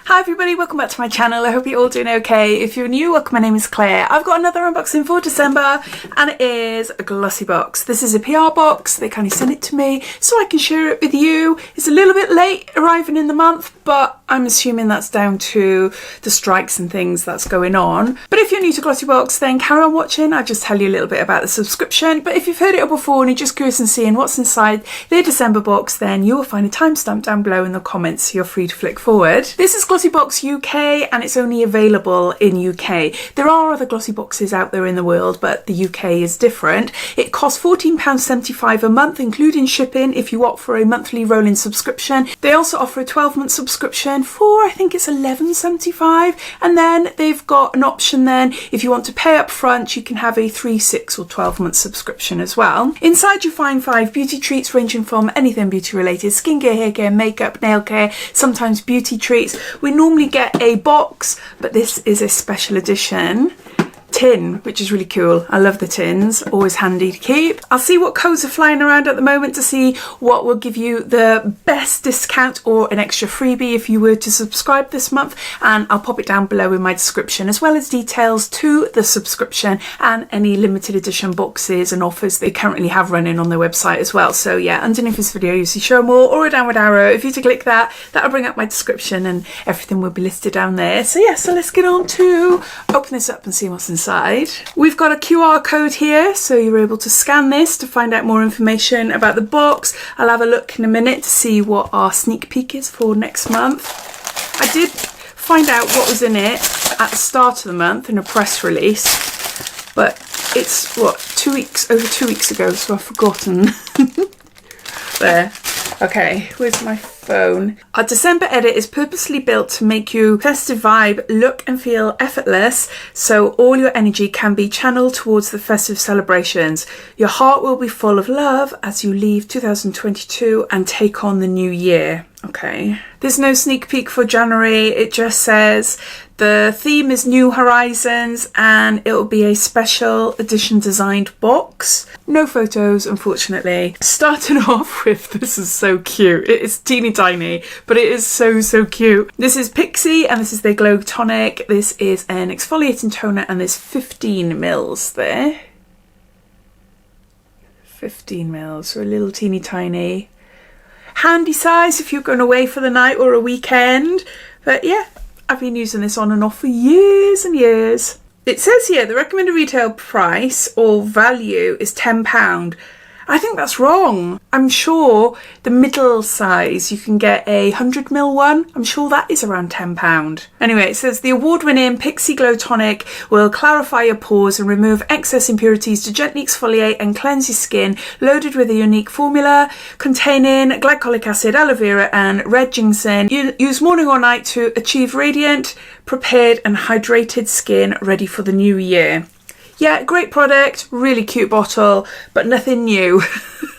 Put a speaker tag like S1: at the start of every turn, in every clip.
S1: Hi everybody, welcome back to my channel. I hope you're all doing okay. If you're new, welcome. My name is Claire. I've got another unboxing for December and it is a Glossybox. This is a PR box. They kindly sent it to me so I can share it with you. It's a little bit late arriving in the month, but I'm assuming that's down to the strikes and things that's going on. But if you're new to Glossybox, then carry on watching. I'll just tell you a little bit about the subscription. But if you've heard it all before and you're just curious and seeing what's inside their December box, then you'll find a timestamp down below in the comments so you're free to flick forward. This is Glossybox UK and it's only available in UK. There are other Glossyboxes out there in the world, but the UK is different. It costs £14.75 a month, including shipping, if you opt for a monthly rolling subscription. They also offer a 12-month subscription for, I think it's £11.75, and then they've got an option then, if you want to pay up front, you can have a 3, 6 or 12-month subscription as well. Inside you find 5 beauty treats ranging from anything beauty related, skincare, hair care, makeup, nail care, sometimes beauty treats. We normally get a box, but this is a special edition tin, which is really cool. I love the tins, always handy to keep. I'll see what codes are flying around at the moment to see what will give you the best discount or an extra freebie if you were to subscribe this month, and I'll pop it down below in my description, as well as details to the subscription and any limited edition boxes and offers they currently have running on their website as well. So yeah, underneath this video you see show more or a downward arrow. If you to click that, that'll bring up my description and everything will be listed down there. So yeah, so let's get on to open this up and see what's inside. We've got a QR code here, so you're able to scan this to find out more information about the box. I'll have a look in a minute to see what our sneak peek is for next month. I did find out what was in it at the start of the month in a press release, but it's what, over 2 weeks ago, so I've forgotten. There. Okay, where's my phone? Our December edit is purposely built to make your festive vibe look and feel effortless, so all your energy can be channeled towards the festive celebrations. Your heart will be full of love as you leave 2022 and take on the new year. Okay. There's no sneak peek for January. It just says the theme is New Horizons and it will be a special edition designed box. No photos, unfortunately. Starting off with, this is so cute. It is teeny tiny, but it is so cute. This is Pixi and this is their Glow Tonic. This is an exfoliating toner and there's 15 mils there. 15 mils, so a little teeny tiny. Handy size if you're going away for the night or a weekend. But yeah, I've been using this on and off for years and years. It says here the recommended retail price or value is £10. I think that's wrong. I'm sure the middle size, you can get a 100ml one. I'm sure that is around £10. Anyway, it says the award-winning Pixi Glow Tonic will clarify your pores and remove excess impurities to gently exfoliate and cleanse your skin, loaded with a unique formula containing glycolic acid, aloe vera and red ginseng. You use morning or night to achieve radiant, prepared and hydrated skin ready for the new year. Yeah, great product, really cute bottle, but nothing new.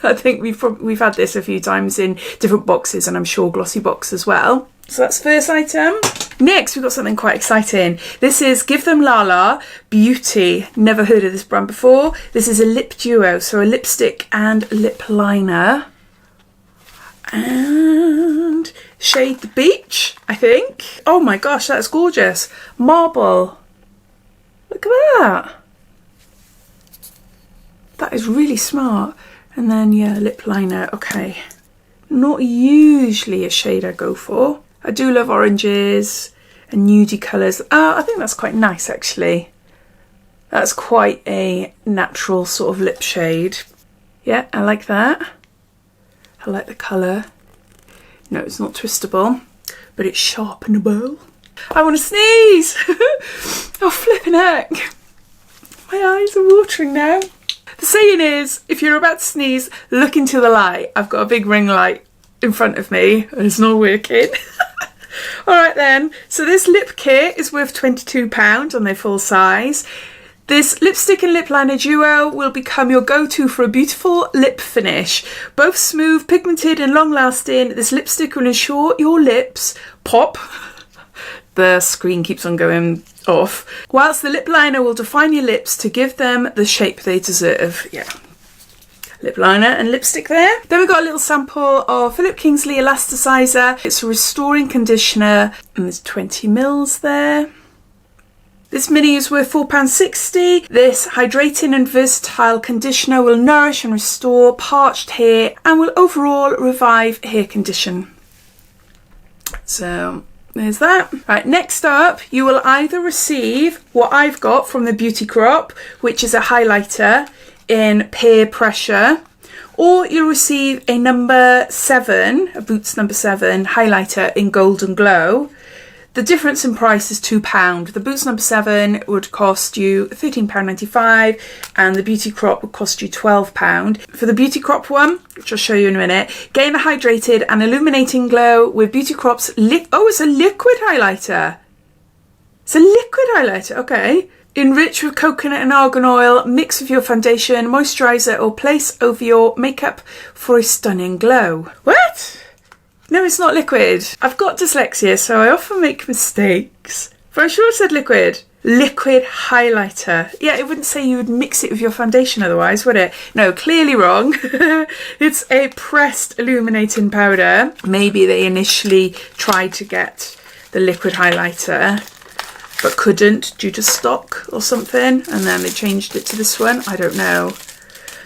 S1: I think we've had this a few times in different boxes, and I'm sure Glossybox as well. So that's the first item. Next, we've got something quite exciting. This is Give Them Lala Beauty. Never heard of this brand before. This is a lip duo, so a lipstick and lip liner. And shade The Beach, I think. Oh my gosh, that's gorgeous. Marble. Look at that. That is really smart. And then, yeah, lip liner. Okay. Not usually a shade I go for. I do love oranges and nudie colours. I think that's quite nice, actually. That's quite a natural sort of lip shade. Yeah, I like that. I like the colour. No, it's not twistable, but it's sharpenable. I want to sneeze! Oh, flipping heck. My eyes are watering now. The saying is, if you're about to sneeze, look into the light. I've got a big ring light in front of me and it's not working. Alright then, so this lip kit is worth £22 on their full size. This lipstick and lip liner duo will become your go-to for a beautiful lip finish. Both smooth, pigmented and long-lasting, this lipstick will ensure your lips pop. The screen keeps on going off. Whilst the lip liner will define your lips to give them the shape they deserve. Yeah. lip liner and lipstick there. Then we've got a little sample of Philip Kingsley Elasticizer. It's a restoring conditioner and there's 20 mils there. This mini is worth £4.60. This hydrating and versatile conditioner will nourish and restore parched hair and will overall revive hair condition. So there's that. Right, next up, you will either receive what I've got from the Beauty Crop, which is a highlighter in Peer Pressure, or you'll receive a number 7, a Boots number 7 highlighter in Golden Glow. The difference in price is £2. The Boots number 7 would cost you £13.95 and the Beauty Crop would cost you £12. For the Beauty Crop one, which I'll show you in a minute, gain a hydrated and illuminating glow with Beauty Crop's it's a liquid highlighter. It's a liquid highlighter, okay. Enrich with coconut and argan oil, mix with your foundation, moisturiser or place over your makeup for a stunning glow. What? No, it's not liquid. I've got dyslexia, so I often make mistakes. But I'm sure it said liquid. Liquid highlighter. Yeah, it wouldn't say you would mix it with your foundation otherwise, would it? No, clearly wrong. It's a pressed illuminating powder. Maybe they initially tried to get the liquid highlighter, but couldn't due to stock or something, and then they changed it to this one. I don't know.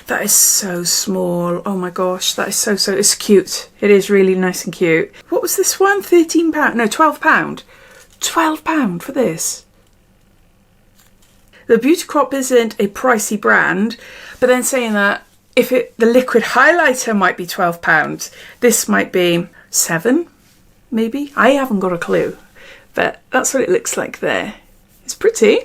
S1: That is so small. Oh my gosh, that is so, it's cute. It is really nice and cute. What was this one? £13? No, £12. £12 for this. The Beauty Crop isn't a pricey brand, but then saying that, the liquid highlighter might be £12, this might be 7, maybe? I haven't got a clue, but that's what it looks like there. It's pretty.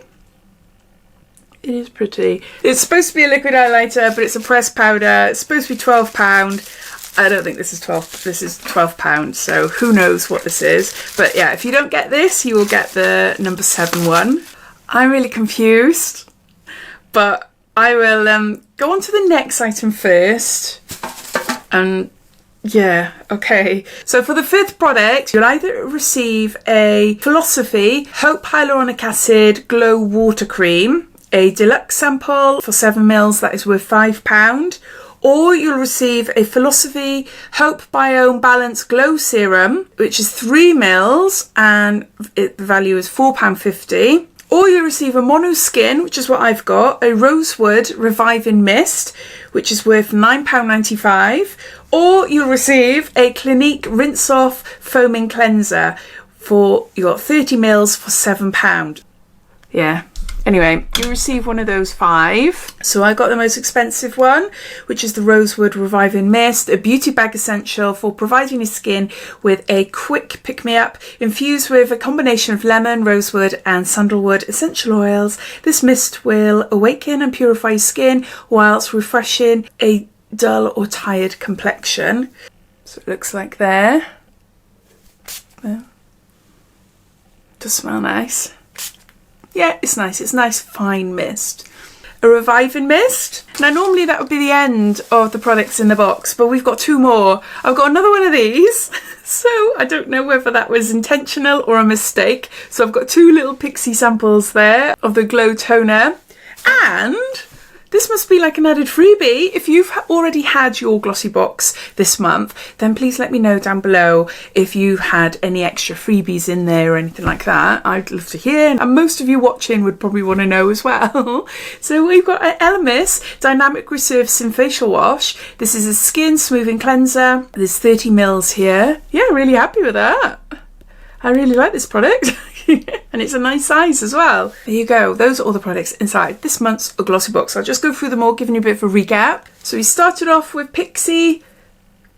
S1: It is pretty. It's supposed to be a liquid highlighter, but it's a pressed powder. It's supposed to be £12. I don't think this is 12. This is £12, so who knows what this is. But yeah, if you don't get this, you will get the number 7 one. I'm really confused, but I will go on to the next item first. And yeah, okay. So for the 5th product, you'll either receive a Philosophy Hope Hyaluronic Acid Glow Water Cream, a deluxe sample for 7 mils that is worth £5, or you'll receive a Philosophy Hope Biome Balance Glow Serum, which is 3 mils and the value is £4.50. Or you'll receive a Mono Skin, which is what I've got, a Rosewood Reviving Mist, which is worth £9.95. Or you'll receive a Clinique Rinse Off Foaming Cleanser for, you got 30 mils for £7. Yeah. Anyway, you receive one of those 5. So I got the most expensive one, which is the Rosewood Reviving Mist, a beauty bag essential for providing your skin with a quick pick-me-up, infused with a combination of lemon, rosewood and sandalwood essential oils. This mist will awaken and purify your skin whilst refreshing a dull or tired complexion. So it looks like there. Does smell nice. Yeah, it's nice. It's nice fine mist. A reviving mist. Now normally that would be the end of the products in the box, but we've got 2 more. I've got another one of these. So I don't know whether that was intentional or a mistake. So I've got 2 little pixie samples there of the Glow Toner. And this must be like an added freebie. If you've already had your Glossybox this month, then please let me know down below if you've had any extra freebies in there or anything like that. I'd love to hear, and most of you watching would probably want to know as well. So we've got an Elemis Dynamic Resurfacing Facial Wash. This is a skin smoothing cleanser. There's 30 mils here. Yeah, really happy with that. I really like this product. And it's a nice size as well. There you go. Those are all the products inside this month's Glossybox. I'll just go through them all, giving you a bit of a recap. So we started off with Pixie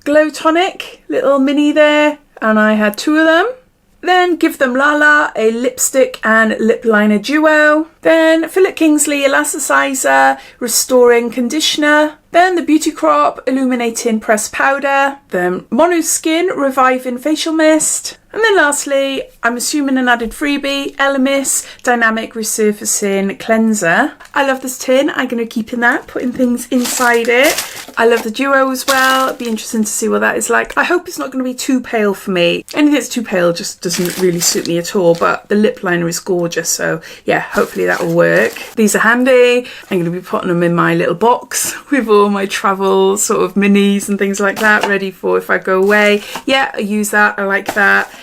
S1: Glow Tonic, little mini there, and I had 2 of them. Then Give Them Lala, a lipstick and lip liner duo. Then Philip Kingsley Elasticizer Restoring Conditioner. Then the Beauty Crop Illuminating Pressed Powder. Then Mono Skin Reviving Facial Mist. And then lastly, I'm assuming an added freebie, Elemis Dynamic Resurfacing Cleanser. I love this tin. I'm going to keep in that, putting things inside it. I love the duo as well. It'd be interesting to see what that is like. I hope it's not going to be too pale for me. Anything that's too pale just doesn't really suit me at all, but the lip liner is gorgeous. So yeah, hopefully that will work. These are handy. I'm going to be putting them in my little box with all my travel sort of minis and things like that, ready for if I go away. Yeah, I use that. I like that.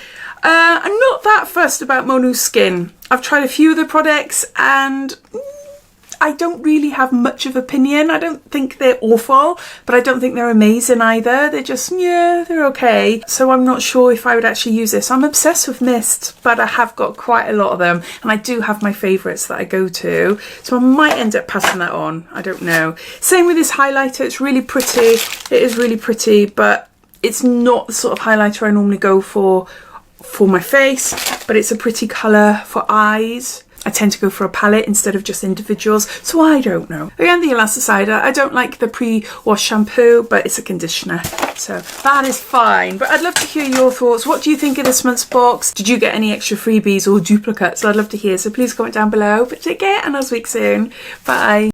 S1: I'm not that fussed about Mono Skin. I've tried a few of the products and I don't really have much of opinion. I don't think they're awful, but I don't think they're amazing either. They're just, yeah, they're okay. So I'm not sure if I would actually use this. I'm obsessed with mist, but I have got quite a lot of them, and I do have my favourites that I go to. So I might end up passing that on. I don't know. Same with this highlighter. It's really pretty. It is really pretty, but it's not the sort of highlighter I normally go for my face, but it's a pretty colour for eyes. I tend to go for a palette instead of just individuals, so I don't know. Again, the Elasticider, I don't like the pre-wash shampoo, but it's a conditioner, so that is fine. But I'd love to hear your thoughts. What do you think of this month's box? Did you get any extra freebies or duplicates? I'd love to hear, so please comment down below. But take care, and I'll speak soon. Bye.